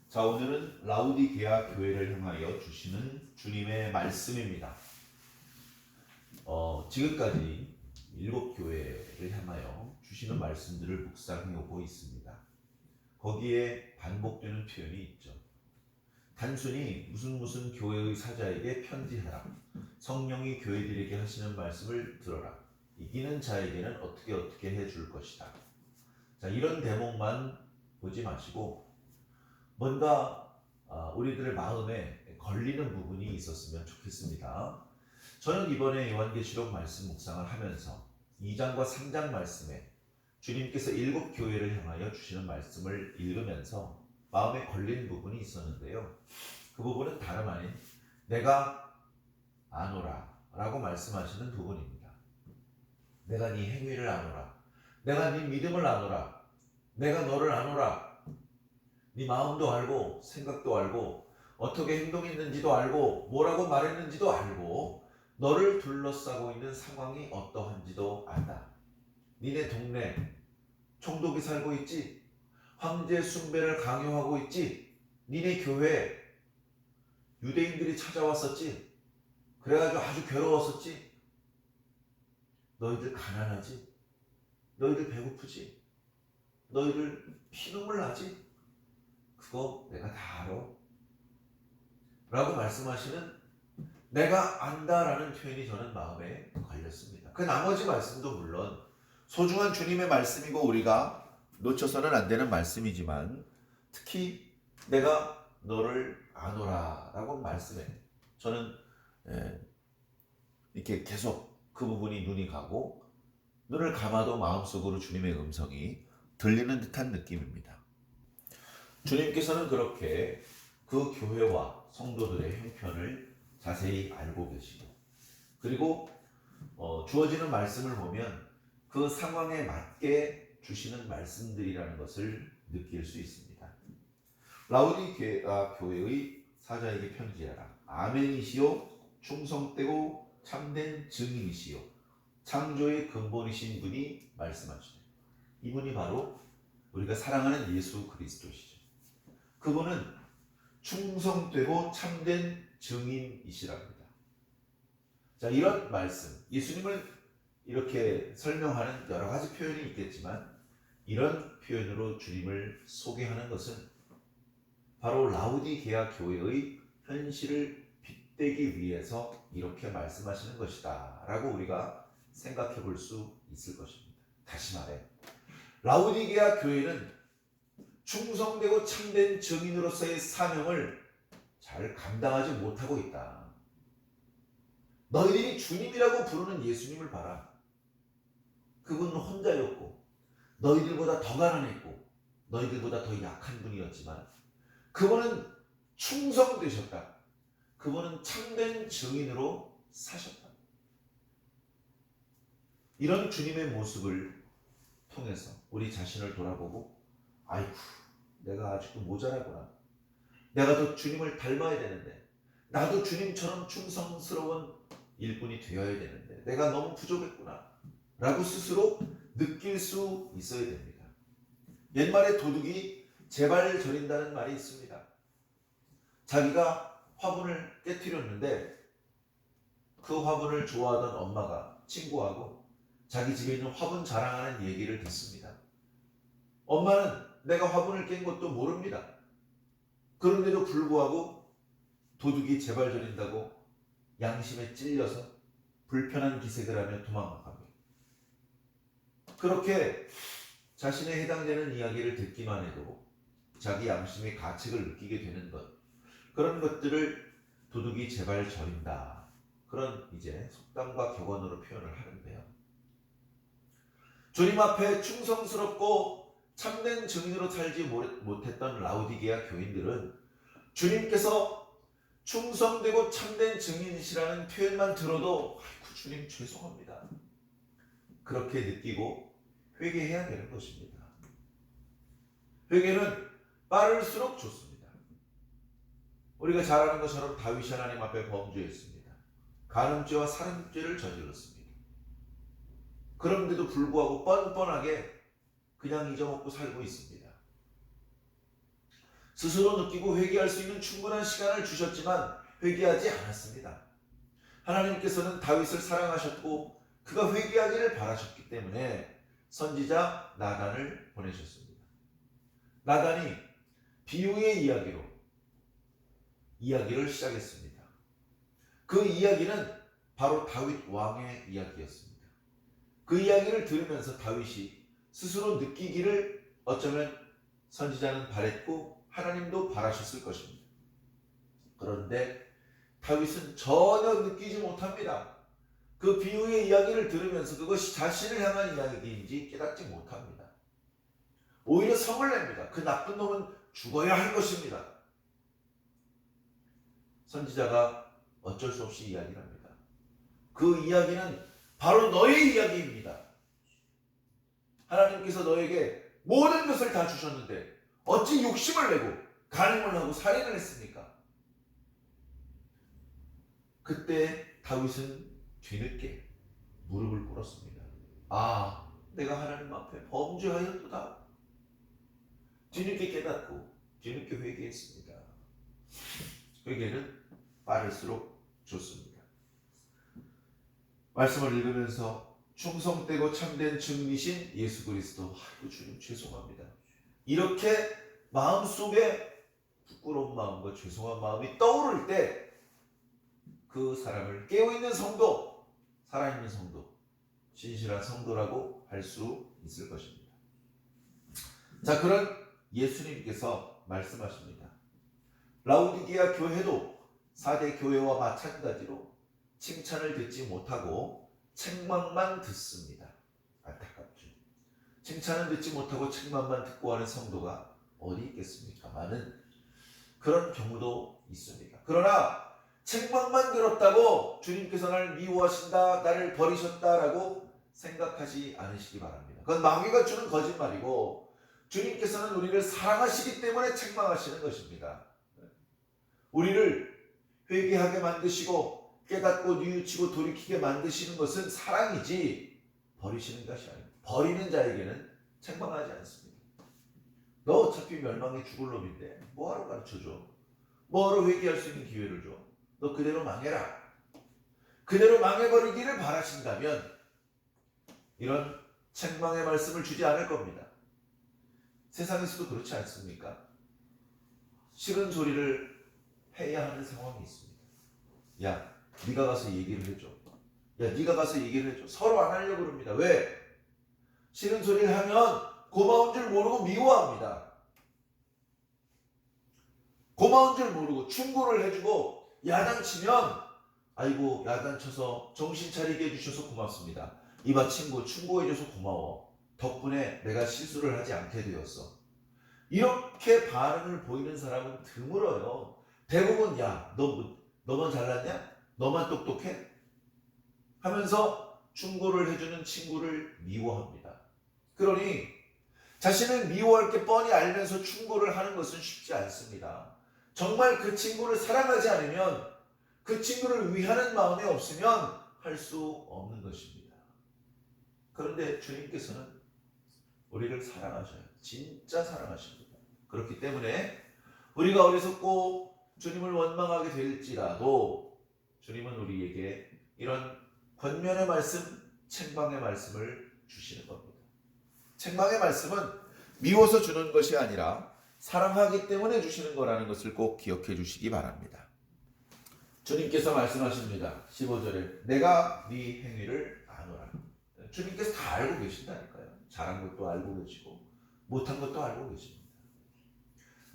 자, 오늘은 라우디게아 교회를 향하여 주시는 주님의 말씀입니다. 지금까지 7교회를 향하여 주시는 말씀들을 묵상해 오고 있습니다. 거기에 반복되는 표현이 있죠. 단순히 무슨 교회의 사자에게 편지하라. 성령이 교회들에게 하시는 말씀을 들어라. 이기는 자에게는 어떻게 해줄 것이다. 자, 이런 대목만 보지 마시고 뭔가 우리들의 마음에 걸리는 부분이 있었으면 좋겠습니다. 저는 이번에 요한계시록 말씀 묵상을 하면서 2장과 3장 말씀에 주님께서 7교회를 향하여 주시는 말씀을 읽으면서 마음에 걸린 부분이 있었는데요. 그 부분은 다름 아닌 내가 아노라 라고 말씀하시는 부분입니다. 내가 네 행위를 아노라. 내가 네 믿음을 아노라. 내가 너를 아노라. 네 마음도 알고 생각도 알고 어떻게 행동했는지도 알고 뭐라고 말했는지도 알고 너를 둘러싸고 있는 상황이 어떠한지도 안다. 니네 동네 총독이 살고 있지? 황제 숭배를 강요하고 있지? 니네 교회 유대인들이 찾아왔었지? 그래가지고 아주 괴로웠었지? 너희들 가난하지? 너희들 배고프지? 너희들 피눈물 나지? 그거 내가 다 알아. 라고 말씀하시는 내가 안다라는 표현이 저는 마음에 걸렸습니다. 그 나머지 말씀도 물론 소중한 주님의 말씀이고 우리가 놓쳐서는 안 되는 말씀이지만 특히 내가 너를 아노라 라고 말씀해 저는 이렇게 계속 그 부분이 눈이 가고 눈을 감아도 마음속으로 주님의 음성이 들리는 듯한 느낌입니다. 주님께서는 그렇게 그 교회와 성도들의 형편을 자세히 알고 계시고 그리고 주어지는 말씀을 보면 그 상황에 맞게 주시는 말씀들이라는 것을 느낄 수 있습니다. 라우디게아 교회의 사자에게 편지하라. 아멘이시요 충성되고 참된 증인이시요 창조의 근본이신 분이 말씀하시네. 이분이 바로 우리가 사랑하는 예수 그리스도시죠. 그분은 충성되고 참된 증인이시랍니다. 자, 이런 말씀, 예수님을 이렇게 설명하는 여러 가지 표현이 있겠지만 이런 표현으로 주님을 소개하는 것은 바로 라우디게아 교회의 현실을 빗대기 위해서 이렇게 말씀하시는 것이다 라고 우리가 생각해 볼 수 있을 것입니다. 다시 말해 라우디게아 교회는 충성되고 참된 증인으로서의 사명을 잘 감당하지 못하고 있다. 너희들이 주님이라고 부르는 예수님을 봐라. 그분은 혼자였고 너희들보다 더 가난했고 너희들보다 더 약한 분이었지만 그분은 충성되셨다. 그분은 참된 증인으로 사셨다. 이런 주님의 모습을 통해서 우리 자신을 돌아보고 아이고 내가 아직도 모자라구나. 내가 더 주님을 닮아야 되는데 나도 주님처럼 충성스러운 일꾼이 되어야 되는데 내가 너무 부족했구나 라고 스스로 느낄 수 있어야 됩니다. 옛말에 도둑이 제발 저린다는 말이 있습니다. 자기가 화분을 깨트렸는데 그 화분을 좋아하던 엄마가 친구하고 자기 집에 있는 화분 자랑하는 얘기를 듣습니다. 엄마는 내가 화분을 깬 것도 모릅니다. 그런데도 불구하고 도둑이 제발 저린다고 양심에 찔려서 불편한 기색을 하며 도망갑니다. 그렇게 자신에 해당되는 이야기를 듣기만 해도 자기 양심의 가책을 느끼게 되는 것, 그런 것들을 도둑이 제발 저린다. 그런 이제 속담과 격언으로 표현을 하는데요. 주님 앞에 충성스럽고 참된 증인으로 살지 못했던 라우디게아 교인들은 주님께서 충성되고 참된 증인이시라는 표현만 들어도 아이고 주님 죄송합니다. 그렇게 느끼고 회개해야 되는 것입니다. 회개는 빠를수록 좋습니다. 우리가 잘 아는 것처럼 다윗이 하나님 앞에 범죄했습니다. 간음죄와 살인죄를 저질렀습니다. 그런데도 불구하고 뻔뻔하게 그냥 잊어먹고 살고 있습니다. 스스로 느끼고 회개할 수 있는 충분한 시간을 주셨지만 회개하지 않았습니다. 하나님께서는 다윗을 사랑하셨고 그가 회개하기를 바라셨기 때문에 선지자 나단을 보내셨습니다. 나단이 비유의 이야기로 이야기를 시작했습니다. 그 이야기는 바로 다윗 왕의 이야기였습니다. 그 이야기를 들으면서 다윗이 스스로 느끼기를 어쩌면 선지자는 바랬고 하나님도 바라셨을 것입니다. 그런데 다윗은 전혀 느끼지 못합니다. 그 비유의 이야기를 들으면서 그것이 자신을 향한 이야기인지 깨닫지 못합니다. 오히려 성을 냅니다. 그 나쁜 놈은 죽어야 할 것입니다. 선지자가 어쩔 수 없이 이야기를 합니다. 그 이야기는 바로 너의 이야기입니다. 하나님께서 너에게 모든 것을 다 주셨는데 어찌 욕심을 내고 간음을 하고 살인을 했습니까? 그때 다윗은 뒤늦게 무릎을 꿇었습니다. 아, 내가 하나님 앞에 범죄하였도다. 뒤늦게 깨닫고 뒤늦게 회개했습니다. 회개는 빠를수록 좋습니다. 말씀을 읽으면서 충성되고 참된 증리신 예수 그리스도, 아이고 주님 죄송합니다. 이렇게 마음속에 부끄러운 마음과 죄송한 마음이 떠오를 때 그 사람을 깨어있는 성도, 살아있는 성도, 진실한 성도라고 할 수 있을 것입니다. 자, 그런 예수님께서 말씀하십니다. 라우디게아 교회도 4대 교회와 마찬가지로 칭찬을 듣지 못하고 책망만 듣습니다. 안타깝죠. 칭찬을 듣지 못하고 책망만 듣고 하는 성도가 어디 있겠습니까? 많은 그런 경우도 있습니다. 그러나 책망만 들었다고 주님께서 나를 미워하신다, 나를 버리셨다라고 생각하지 않으시기 바랍니다. 그건 마귀가 주는 거짓말이고 주님께서는 우리를 사랑하시기 때문에 책망하시는 것입니다. 우리를 회개하게 만드시고 깨닫고 뉘우치고 돌이키게 만드시는 것은 사랑이지 버리시는 것이 아닙니다. 버리는 자에게는 책망하지 않습니다. 너 어차피 멸망에 죽을 놈인데 뭐하러 가르쳐줘? 뭐하러 회개할 수 있는 기회를 줘? 너 그대로 망해라. 그대로 망해버리기를 바라신다면 이런 책망의 말씀을 주지 않을 겁니다. 세상에서도 그렇지 않습니까? 싫은 소리를 해야 하는 상황이 있습니다. 야, 네가 가서 얘기를 해줘. 야, 네가 가서 얘기를 해줘. 서로 안 하려고 그럽니다. 왜? 싫은 소리를 하면 고마운 줄 모르고 미워합니다. 고마운 줄 모르고 충고를 해주고 야단치면 아이고 야단쳐서 정신 차리게 해주셔서 고맙습니다. 이봐 친구, 충고해줘서 고마워. 덕분에 내가 실수를 하지 않게 되었어. 이렇게 반응을 보이는 사람은 드물어요. 대부분 야, 너만 잘났냐? 너만 똑똑해? 하면서 충고를 해주는 친구를 미워합니다. 그러니 자신을 미워할 게 뻔히 알면서 충고를 하는 것은 쉽지 않습니다. 정말 그 친구를 사랑하지 않으면 그 친구를 위하는 마음이 없으면 할 수 없는 것입니다. 그런데 주님께서는 우리를 사랑하셔요. 진짜 사랑하십니다. 그렇기 때문에 우리가 어리석고 주님을 원망하게 될지라도 주님은 우리에게 이런 권면의 말씀, 책망의 말씀을 주시는 겁니다. 책망의 말씀은 미워서 주는 것이 아니라 사랑하기 때문에 주시는 거라는 것을 꼭 기억해 주시기 바랍니다. 주님께서 말씀하십니다. 15절에 내가 네 행위를 아노라. 주님께서 다 알고 계신다니까요. 잘한 것도 알고 계시고 못한 것도 알고 계십니다.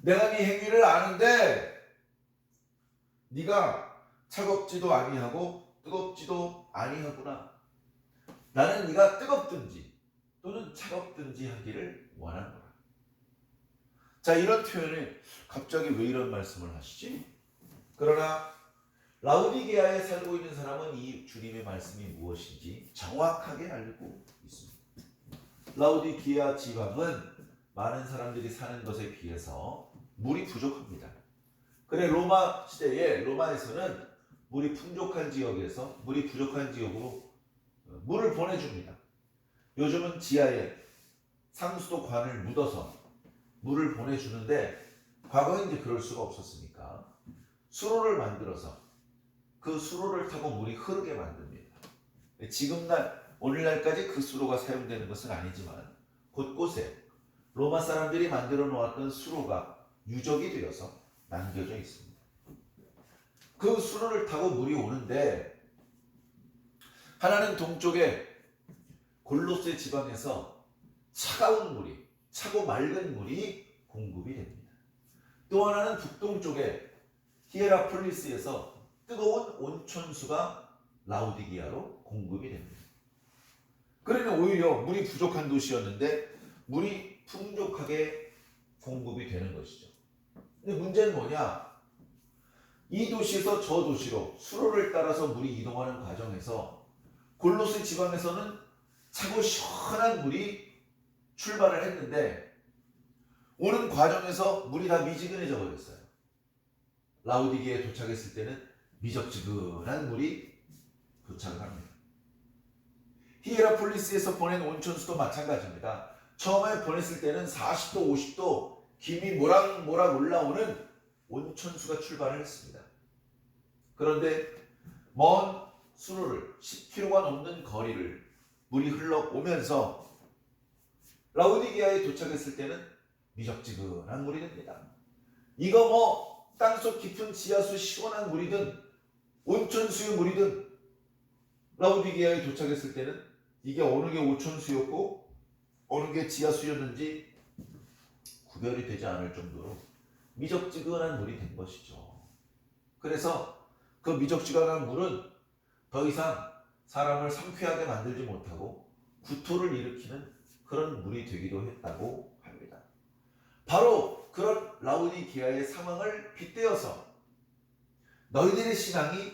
내가 네 행위를 아는데 네가 차갑지도 아니하고 뜨겁지도 아니하구나. 나는 네가 뜨겁든지 또는 차갑든지 하기를 원하노라. 자, 이런 표현에 갑자기 왜 이런 말씀을 하시지? 그러나 라우디게아에 살고 있는 사람은 이 주님의 말씀이 무엇인지 정확하게 알고 있습니다. 라우디게아 지방은 많은 사람들이 사는 것에 비해서 물이 부족합니다. 그래 로마 시대에 로마에서는 물이 풍족한 지역에서 물이 부족한 지역으로 물을 보내줍니다. 요즘은 지하에 상수도 관을 묻어서 물을 보내주는데 과거에 이제 그럴 수가 없었으니까 수로를 만들어서 그 수로를 타고 물이 흐르게 만듭니다. 오늘날까지 그 수로가 사용되는 것은 아니지만 곳곳에 로마 사람들이 만들어 놓았던 수로가 유적이 되어서 남겨져 있습니다. 그 수로를 타고 물이 오는데 하나는 동쪽에 골로새 지방에서 차가운 물이, 차고 맑은 물이 공급이 됩니다. 또 하나는 북동쪽에 히에라폴리스에서 뜨거운 온천수가 라우디기아로 공급이 됩니다. 그러니 오히려 물이 부족한 도시였는데 물이 풍족하게 공급이 되는 것이죠. 근데 문제는 뭐냐? 이 도시에서 저 도시로 수로를 따라서 물이 이동하는 과정에서 골로새 지방에서는 차고 시원한 물이 출발을 했는데 오는 과정에서 물이 다 미지근해져 버렸어요. 라우디기아에 도착했을 때는 미적지근한 물이 도착을 합니다. 히에라폴리스에서 보낸 온천수도 마찬가지입니다. 처음에 보냈을 때는 40도, 50도 김이 모락모락 올라오는 온천수가 출발을 했습니다. 그런데 먼 수로를 10km가 넘는 거리를 물이 흘러오면서 라우디기아에 도착했을 때는 미적지근한 물이 됩니다. 이거 뭐 땅속 깊은 지하수 시원한 물이든 온천수의 물이든 라우디기아에 도착했을 때는 이게 어느 게 온천수였고 어느 게 지하수였는지 구별이 되지 않을 정도로 미적지근한 물이 된 것이죠. 그래서 그 미적지근한 물은 더 이상 사람을 상쾌하게 만들지 못하고 구토를 일으키는 그런 물이 되기도 했다고 합니다. 바로 그런 라우디기아의 상황을 빗대어서 너희들의 신앙이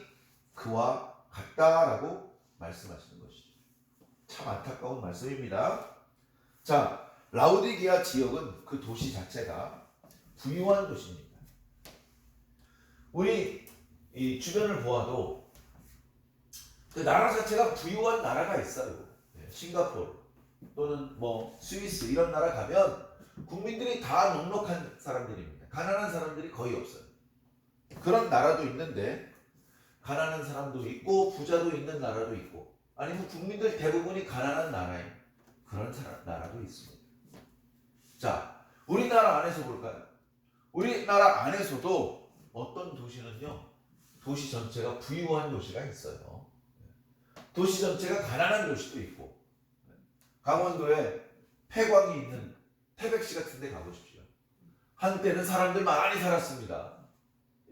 그와 같다라고 말씀하시는 것이죠. 참 안타까운 말씀입니다. 자, 라우디기아 지역은 그 도시 자체가 부유한 도시입니다. 우리 이 주변을 보아도 그 나라 자체가 부유한 나라가 있어요. 싱가포르 또는 뭐 스위스 이런 나라 가면 국민들이 다 넉넉한 사람들입니다. 가난한 사람들이 거의 없어요. 그런 나라도 있는데 가난한 사람도 있고 부자도 있는 나라도 있고 아니면 국민들 대부분이 가난한 나라에 그런 나라도 있습니다. 자, 우리나라 안에서 볼까요? 우리나라 안에서도 어떤 도시는요, 도시 전체가 부유한 도시가 있어요. 도시 전체가 가난한 도시도 있고, 강원도에 폐광이 있는 태백시 같은 데 가보십시오. 한때는 사람들 많이 살았습니다.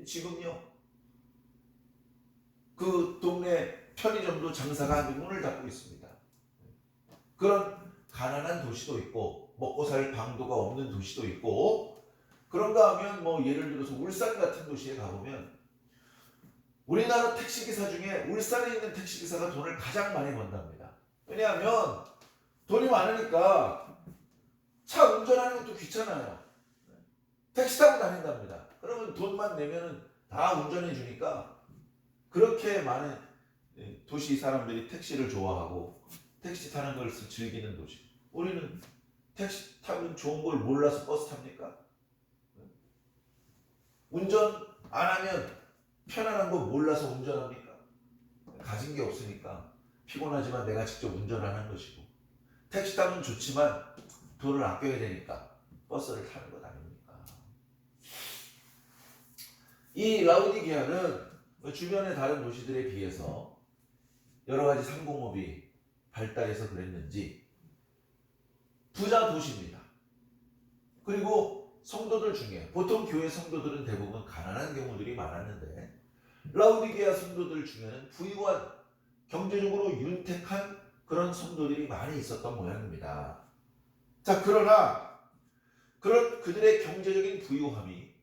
지금요, 그 동네 편의점도 장사가 한두 문을 닫고 있습니다. 그런 가난한 도시도 있고 먹고 살 방도가 없는 도시도 있고, 그런가 하면 뭐 예를 들어서 울산 같은 도시에 가보면 우리나라 택시기사 중에 울산에 있는 택시기사가 돈을 가장 많이 번답니다. 왜냐하면 돈이 많으니까 차 운전하는 것도 귀찮아요. 택시 타고 다닌답니다. 그러면 돈만 내면은 다 운전해 주니까 그렇게 많은 도시 사람들이 택시를 좋아하고 택시 타는 걸 즐기는 도시. 우리는 택시 타면 좋은 걸 몰라서 버스 탑니까? 운전 안 하면 편안한 거 몰라서 운전합니까? 가진 게 없으니까 피곤하지만 내가 직접 운전을 하는 것이고, 택시 타면 좋지만 돈을 아껴야 되니까 버스를 타는 것 아닙니까? 이 라우디기아는 주변의 다른 도시들에 비해서 여러 가지 상공업이 발달해서 그랬는지 부자 도시입니다. 그리고 성도들 중에 보통 교회 성도들은 대부분 가난한 경우들이 많았는데 라우디게아 성도들 중에는 부유한 경제적으로 윤택한 그런 성도들이 많이 있었던 모양입니다. 자, 그러나 그런 그들의 경제적인 부유함이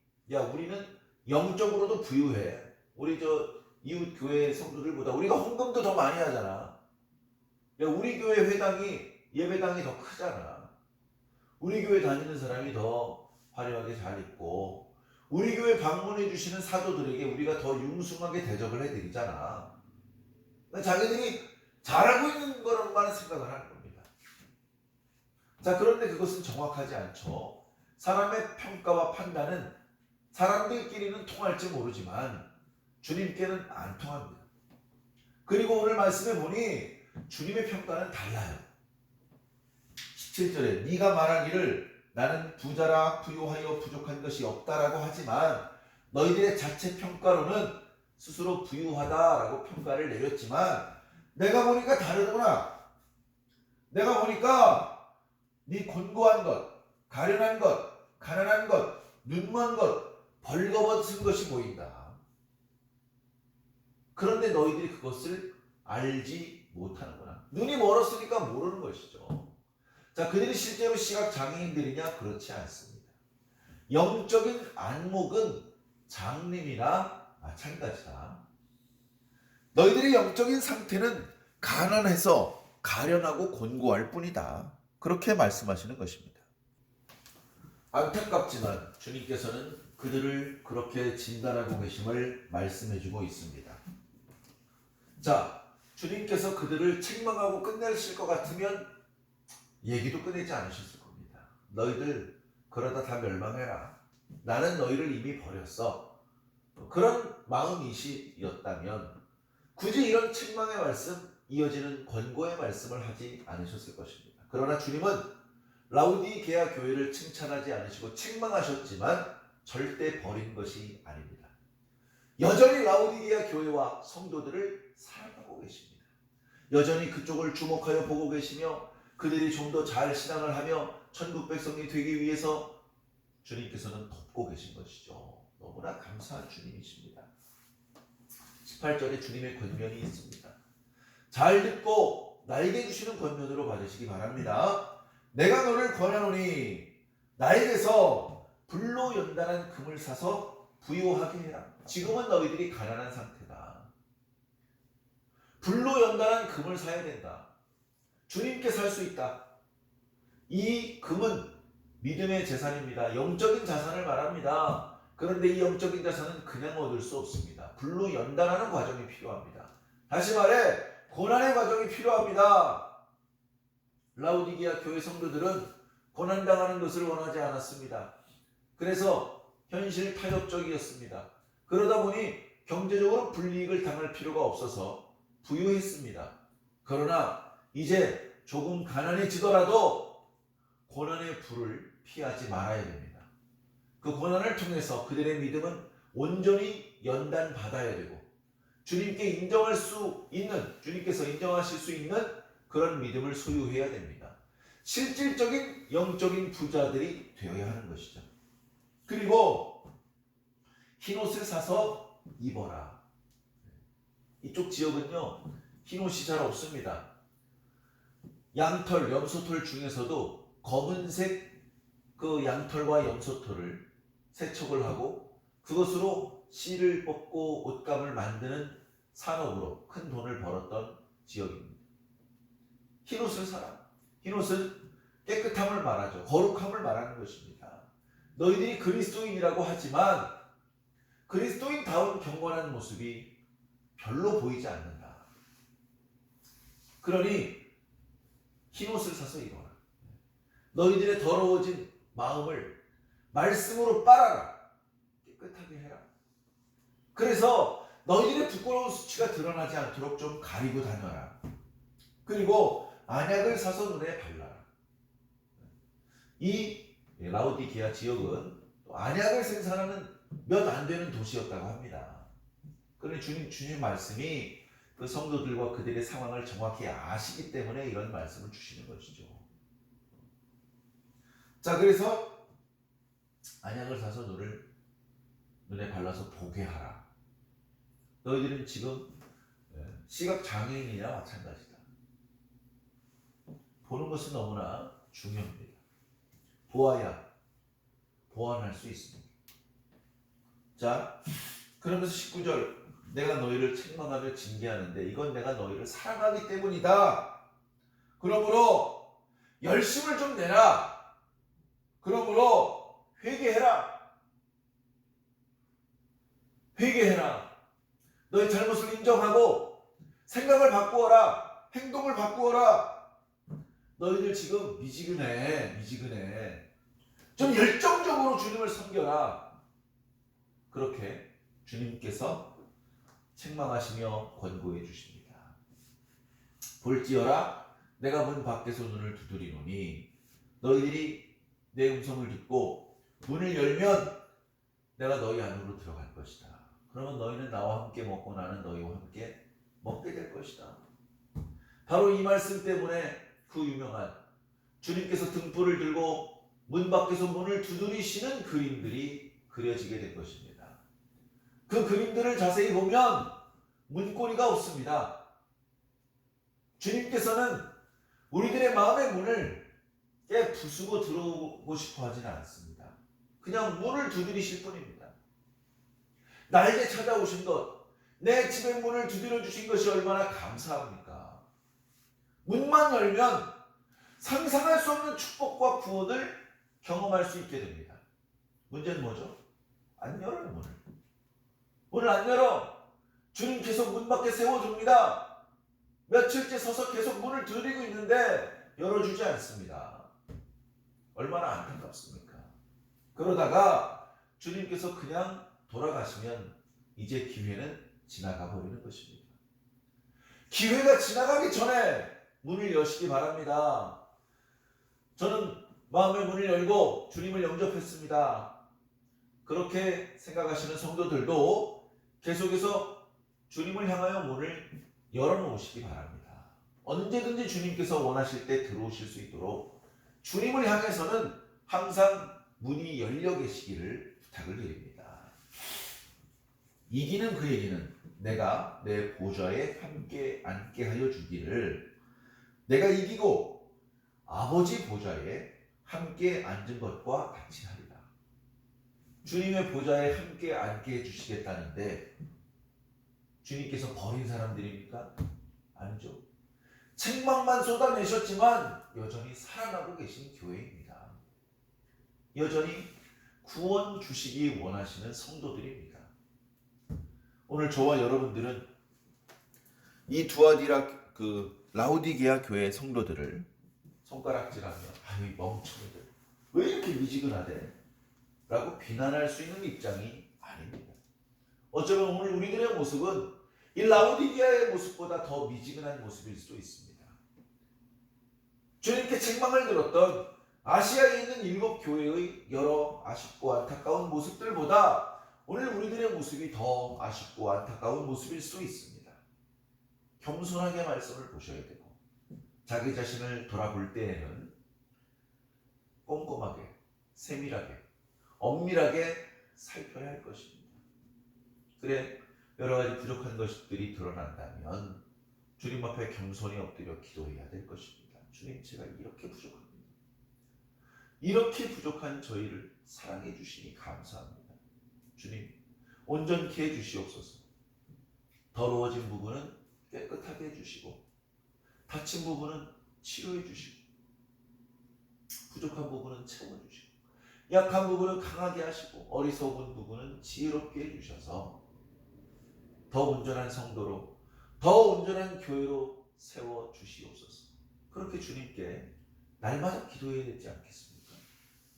우리는 영적으로도 부유해. 우리 이웃 교회 성도들보다 우리가 헌금도 더 많이 하잖아. 우리 교회 회당이 예배당이 더 크잖아. 우리 교회 다니는 사람이 더 화려하게 잘 입고 우리 교회 방문해 주시는 사도들에게 우리가 더 융숭하게 대접을 해드리잖아. 자기들이 잘하고 있는 거라고만 생각을 하는 겁니다. 자, 그런데 그것은 정확하지 않죠. 사람의 평가와 판단은 사람들끼리는 통할지 모르지만 주님께는 안 통합니다. 그리고 오늘 말씀에 보니 주님의 평가는 달라요. 17절에 네가 말한 일을 나는 부자라 부유하여 부족한 것이 없다라고 하지만 너희들의 자체 평가로는 스스로 부유하다라고 평가를 내렸지만 내가 보니까 다르구나. 내가 보니까 네 곤고한 것, 가련한 것, 가난한 것, 눈먼 것, 벌거벗은 것이 보인다. 그런데 너희들이 그것을 알지 못하는구나. 눈이 멀었으니까 모르는 것이죠. 자, 그들이 실제로 시각 장애인들이냐? 그렇지 않습니다. 영적인 안목은 장님이나 마찬가지다. 너희들의 영적인 상태는 가난해서 가련하고 곤고할 뿐이다. 그렇게 말씀하시는 것입니다. 안타깝지만 주님께서는 그들을 그렇게 진단하고 계심을 말씀해주고 있습니다. 자, 주님께서 그들을 책망하고 끝내실 것 같으면 얘기도 끝내지 않으셨을 겁니다. 너희들 그러다 다 멸망해라. 나는 너희를 이미 버렸어. 그런 마음이시였다면 굳이 이런 책망의 말씀, 이어지는 권고의 말씀을 하지 않으셨을 것입니다. 그러나 주님은 라우디게아 교회를 칭찬하지 않으시고 책망하셨지만 절대 버린 것이 아닙니다. 여전히 라우디게아 교회와 성도들을 사랑하고 계십니다. 여전히 그쪽을 주목하여 보고 계시며 그들이 좀 더 잘 신앙을 하며 천국 백성이 되기 위해서 주님께서는 돕고 계신 것이죠. 너무나 감사한 주님이십니다. 18절에 주님의 권면이 있습니다. 잘 듣고 날개 주시는 권면으로 받으시기 바랍니다. 내가 너를 권하노니 나에게서 불로 연단한 금을 사서 부유하게 해라. 지금은 너희들이 가난한 상태다. 불로 연단한 금을 사야 된다. 주님께 살 수 있다. 이 금은 믿음의 재산입니다. 영적인 자산을 말합니다. 그런데 이 영적인 자산은 그냥 얻을 수 없습니다. 불로 연단하는 과정이 필요합니다. 다시 말해 고난의 과정이 필요합니다. 라우디게아 교회 성도들은 고난당하는 것을 원하지 않았습니다. 그래서 현실 타협적이었습니다. 그러다 보니 경제적으로 불이익을 당할 필요가 없어서 부유했습니다. 그러나 이제 조금 가난해지더라도 고난의 불을 피하지 말아야 됩니다. 그 고난을 통해서 그들의 믿음은 온전히 연단받아야 되고 주님께 인정할 수 있는, 주님께서 인정하실 수 있는 그런 믿음을 소유해야 됩니다. 실질적인 영적인 부자들이 되어야 하는 것이죠. 그리고 흰옷을 사서 입어라. 이쪽 지역은요, 흰옷이 잘 없습니다. 양털, 염소털 중에서도 검은색 그 양털과 염소털을 세척을 하고 그것으로 실을 뽑고 옷감을 만드는 산업으로 큰 돈을 벌었던 지역입니다. 흰옷을 사라. 흰옷은 깨끗함을 말하죠. 거룩함을 말하는 것입니다. 너희들이 그리스도인이라고 하지만 그리스도인다운 경건한 모습이 별로 보이지 않는다. 그러니 흰옷을 사서 입어라. 너희들의 더러워진 마음을 말씀으로 빨아라. 깨끗하게 해라. 그래서 너희들의 부끄러운 수치가 드러나지 않도록 좀 가리고 다녀라. 그리고 안약을 사서 눈에 발라라. 이 라우디게아 지역은 안약을 생산하는 몇 안 되는 도시였다고 합니다. 그러니 주님 말씀이 그 성도들과 그들의 상황을 정확히 아시기 때문에 이런 말씀을 주시는 것이죠. 자, 그래서 안약을 사서 눈에 발라서 보게 하라. 너희들은 지금 시각 장애인이나 마찬가지다. 보는 것은 너무나 중요합니다. 보아야 보완할 수 있습니다. 자, 그러면서 19절, 내가 너희를 책망하며 징계하는데 이건 내가 너희를 사랑하기 때문이다. 그러므로 열심을 좀 내라. 그러므로 회개해라. 회개해라. 너희 잘못을 인정하고 생각을 바꾸어라. 행동을 바꾸어라. 너희들 지금 미지근해. 좀 열정적으로 주님을 섬겨라. 그렇게 주님께서 책망하시며 권고해 주십니다. 볼지어라 내가 문 밖에서 눈을 두드리노니 너희들이 내 음성을 듣고 문을 열면 내가 너희 안으로 들어갈 것이다. 그러면 너희는 나와 함께 먹고 나는 너희와 함께 먹게 될 것이다. 바로 이 말씀 때문에 그 유명한 주님께서 등불을 들고 문 밖에서 문을 두드리시는 그림들이 그려지게 된 것입니다. 그 그림들을 자세히 보면 문고리가 없습니다. 주님께서는 우리들의 마음의 문을 깨 부수고 들어오고 싶어 하지는 않습니다. 그냥 문을 두드리실 뿐입니다. 나에게 찾아오신 것, 내 집의 문을 두드려 주신 것이 얼마나 감사합니까? 문만 열면 상상할 수 없는 축복과 구원을 경험할 수 있게 됩니다. 문제는 뭐죠? 안 열어요, 문을. 문을 안 열어. 주님께서 문 밖에 세워줍니다. 며칠째 서서 계속 문을 두드리고 있는데 열어주지 않습니다. 얼마나 안타깝습니까? 그러다가 주님께서 그냥 돌아가시면 이제 기회는 지나가 버리는 것입니다. 기회가 지나가기 전에 문을 여시기 바랍니다. 저는 마음의 문을 열고 주님을 영접했습니다. 그렇게 생각하시는 성도들도 계속해서 주님을 향하여 문을 열어놓으시기 바랍니다. 언제든지 주님께서 원하실 때 들어오실 수 있도록 주님을 향해서는 항상 문이 열려 계시기를 부탁을 드립니다. 이기는 그에게는 내가 내 보좌에 함께 앉게 하여 주기를, 내가 이기고 아버지 보좌에 함께 앉은 것과 같이 하리라. 주님의 보좌에 함께 앉게 해주시겠다는데 주님께서 버린 사람들입니까? 아니죠. 책망만 쏟아내셨지만 여전히 살아나고 계신 교회입니다. 여전히 구원 주시기 원하시는 성도들입니다. 오늘 저와 여러분들은 이 두아디라 라우디게아 교회 성도들을 손가락질하며 아유 멍청이들 왜 이렇게 미지근하대? 라고 비난할 수 있는 입장이 아닙니다. 어쩌면 오늘 우리들의 모습은 이 라우디게아의 모습보다 더 미지근한 모습일 수도 있습니다. 주님께 책망을 들었던 아시아에 있는 7교회의 여러 아쉽고 안타까운 모습들보다 오늘 우리들의 모습이 더 아쉽고 안타까운 모습일 수 있습니다. 겸손하게 말씀을 보셔야 되고 자기 자신을 돌아볼 때에는 꼼꼼하게, 세밀하게, 엄밀하게 살펴야 할 것입니다. 그래 여러 가지 부족한 것들이 드러난다면 주님 앞에 겸손히 엎드려 기도해야 될 것입니다. 주님, 제가 이렇게 부족합니다. 이렇게 부족한 저희를 사랑해 주시니 감사합니다. 주님, 온전케 해 주시옵소서. 더러워진 부분은 깨끗하게 해주시고 다친 부분은 치료해 주시고 부족한 부분은 채워주시고 약한 부분은 강하게 하시고 어리석은 부분은 지혜롭게 해주셔서 더 온전한 성도로 더 온전한 교회로 세워주시옵소서. 그렇게 주님께 날마다 기도해야 되지 않겠습니까?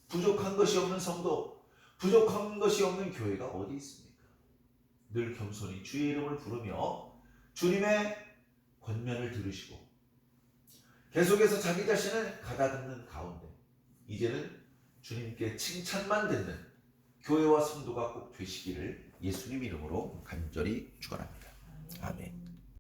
부족한 것이 없는 성도, 부족한 것이 없는 교회가 어디 있습니까? 늘 겸손히 주의 이름을 부르며 주님의 권면을 들으시고 계속해서 자기 자신을 가다듬는 가운데 이제는 주님께 칭찬만 듣는 교회와 성도가 꼭 되시기를 예수님 이름으로 간절히 축원합니다.